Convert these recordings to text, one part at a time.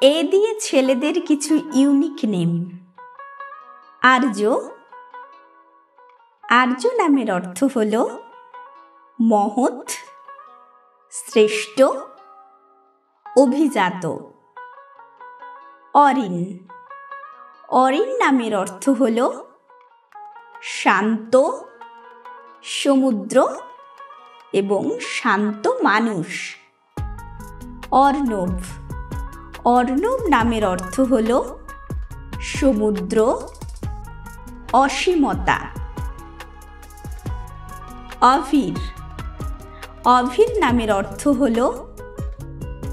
এ দিয়ে ছেলেদের কিছু ইউনিক নেম। আর্য। আর্য নামের অর্থ হল মহৎ, শ্রেষ্ঠ, অভিজাত। অরিন। অরিন নামের অর্থ হল শান্ত, সমুদ্র এবং শান্ত মানুষ। অর্ণব। অর্ণব নামের অর্থ হল সমুদ্র, অসীমতা। অভির। অভির নামের অর্থ হল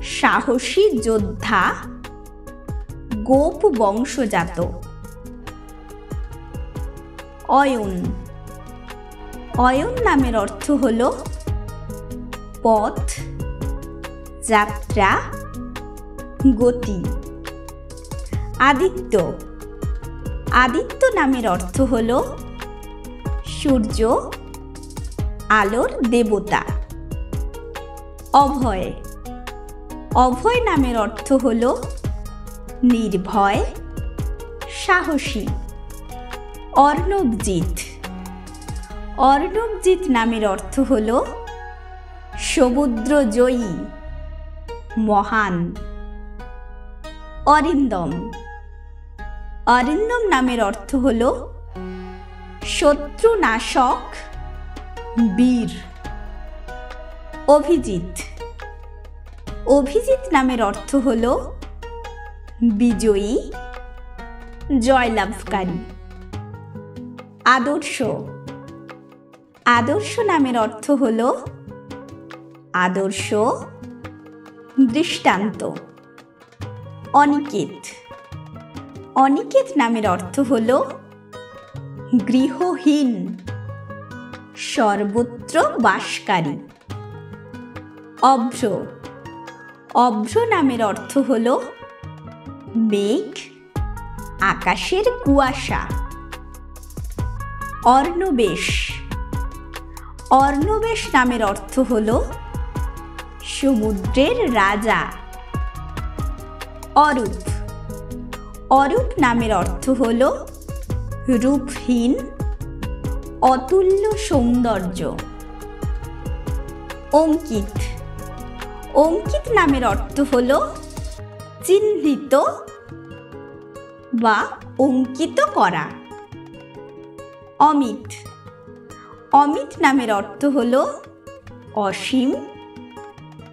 সাহসী যোদ্ধা, গোপ বংশজাত। অয়ন। অয়ন নামের অর্থ হল পথ, যাত্রা, গতি। আদিত্য। আদিত্য নামের অর্থ হল সূর্য, আলোর দেবতা। অভয়। অভয় নামের অর্থ হল নির্ভয়, সাহসী। অর্ণবজিৎ। অর্ণবজিৎ নামের অর্থ হল সমুদ্র জয়ী, মহান। অরিন্দম। অরিন্দম নামের অর্থ হল শত্রুনাশক, বীর। অভিজিৎ। অভিজিৎ নামের অর্থ হল বিজয়ী, জয়লাভকারী। আদর্শ। আদর্শ নামের অর্থ হল আদর্শ, দৃষ্টান্ত। অনিকেত। অনিকেত নামের অর্থ হল গৃহহীন, সর্বত্র বাসকারী। অভ্র। অভ্র নামের অর্থ হল মেঘ, আকাশের কুয়াশা। অর্ণবেশ। অর্ণবেশ নামের অর্থ হল সমুদ্রের রাজা। অরূপ। অরূপ নামের অর্থ হল রূপহীন, অতুল্য সৌন্দর্য। অঙ্কিত। অঙ্কিত নামের অর্থ হল চিহ্নিত বা অঙ্কিত করা। অমিত। অমিত নামের অর্থ হল অসীম,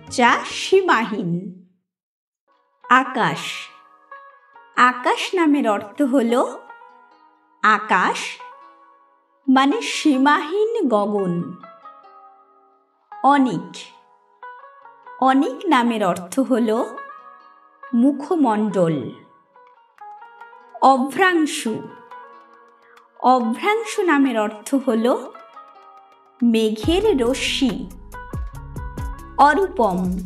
যা সীমাহীন। আকাশ। আকাশ নামের অর্থ হল আকাশ মানে সীমাহীন গগন। অনিক। অনিক নামের অর্থ হল মুখমণ্ডল। অভ্রাংশু। অভ্রাংশু নামের অর্থ হল মেঘের রশ্মি। অরূপম।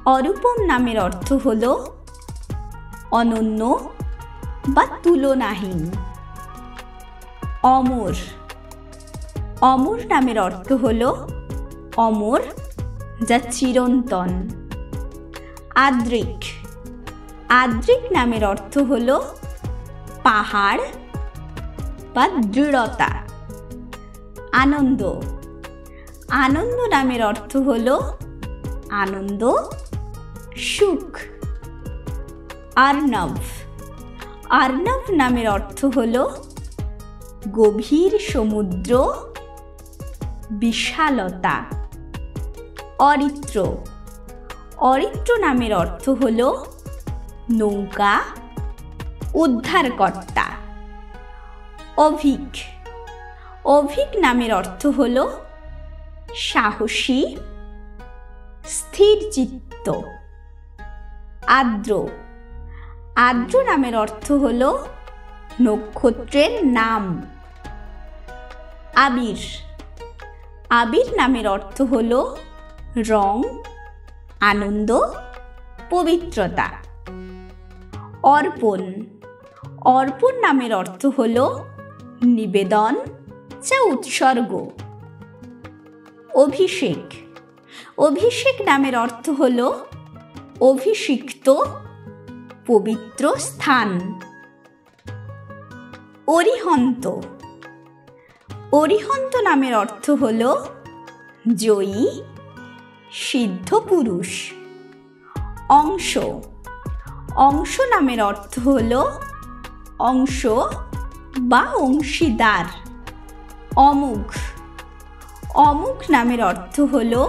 অরূপম নামের অর্থ হল অনন্য বা তুলনাহীন। অমর। অমর নামের অর্থ হল অমর, যা চিরন্তন। আদ্রিক। আদ্রিক নামের অর্থ হল পাহাড় বা দৃঢ়তা। আনন্দ। আনন্দ নামের অর্থ হল আনন্দ, সুখ। অর্ণব। অর্ণব নামের অর্থ হল গভীর সমুদ্র, বিশালতা। অরিত্র। অরিত্র নামের অর্থ হল নৌকা, উদ্ধারকর্তা। অভিক। অভিক নামের অর্থ হল সাহসী, স্থিরচিত্ত। আর্দ্র। আর্দ্র নামের অর্থ হল নক্ষত্রের নাম। আবির। আবির নামের অর্থ হল রং, আনন্দ, পবিত্রতা। অর্পণ। অর্পণ নামের অর্থ হল নিবেদন, যা উৎসর্গ। অভিষেক। অভিষেক নামের অর্থ হল অভিষিক্ত পবিত্র স্থান। অরিহন্ত। অরিহন্ত নামের অর্থ হল জয়ী, সিদ্ধ পুরুষ। অংশ। অংশ নামের অর্থ হল অংশ বা অংশীদার। অমুখ। অমুখ নামের অর্থ হল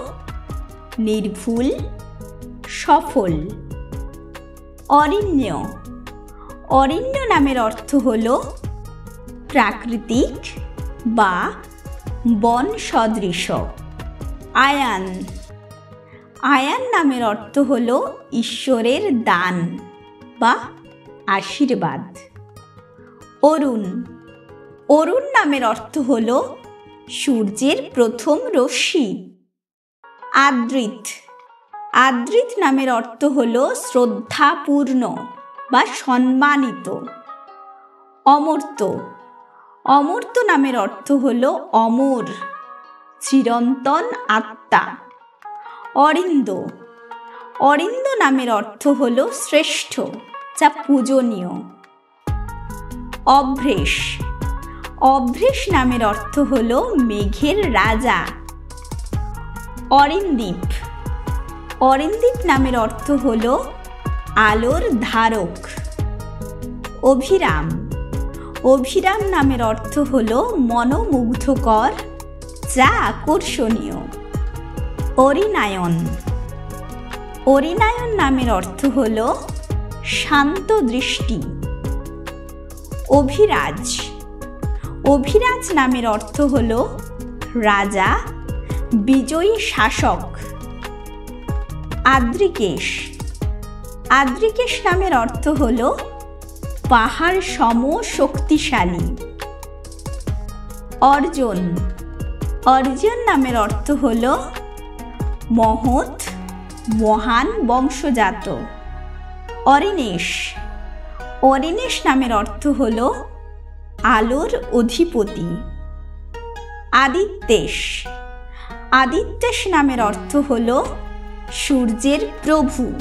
নির্ভুল, সফল। অরণ্য। অরণ্য নামের অর্থ হল প্রাকৃতিক বা বন সদৃশ। আয়ান। আয়ান নামের অর্থ হল ঈশ্বরের দান বা আশীর্বাদ। অরুণ। অরুণ নামের অর্থ হল সূর্যের প্রথম রশ্মি। আদৃত। আদৃত নামের অর্থ হল শ্রদ্ধাপূর্ণ বা সম্মানিত। অমর্ত্য। অমর্ত্য নামের অর্থ হল অমর, চিরন্তন আত্মা। অরিন্দ। অরিন্দ নামের অর্থ হল শ্রেষ্ঠ, যা পূজনীয়। অভ্রেশ। অভ্রেশ নামের অর্থ হল মেঘের রাজা। অরিন্দীপ। অরিন্দীপ নামের অর্থ হল আলোর ধারক। অভিরাম। অভিরাম নামের অর্থ হল মনোমুগ্ধকর, যা আকর্ষণীয়। অরিনায়ন। অরিনায়ন নামের অর্থ হল শান্ত দৃষ্টি। অভিরাজ। অভিরাজ নামের অর্থ হল রাজা, বিজয়ী শাসক। আদ্রিকেশ। আদ্রিকেশ নামের অর্থ হল পাহাড় সম শক্তিশালী। অর্জন। অর্জন নামের অর্থ হল মহৎ, মহান বংশজাত। অরিণেশ। অরিণেশ নামের অর্থ হল আলোর অধিপতি। আদিত্যেশ। আদিত্যেশ নামের অর্থ হল সূর্যের প্রভু।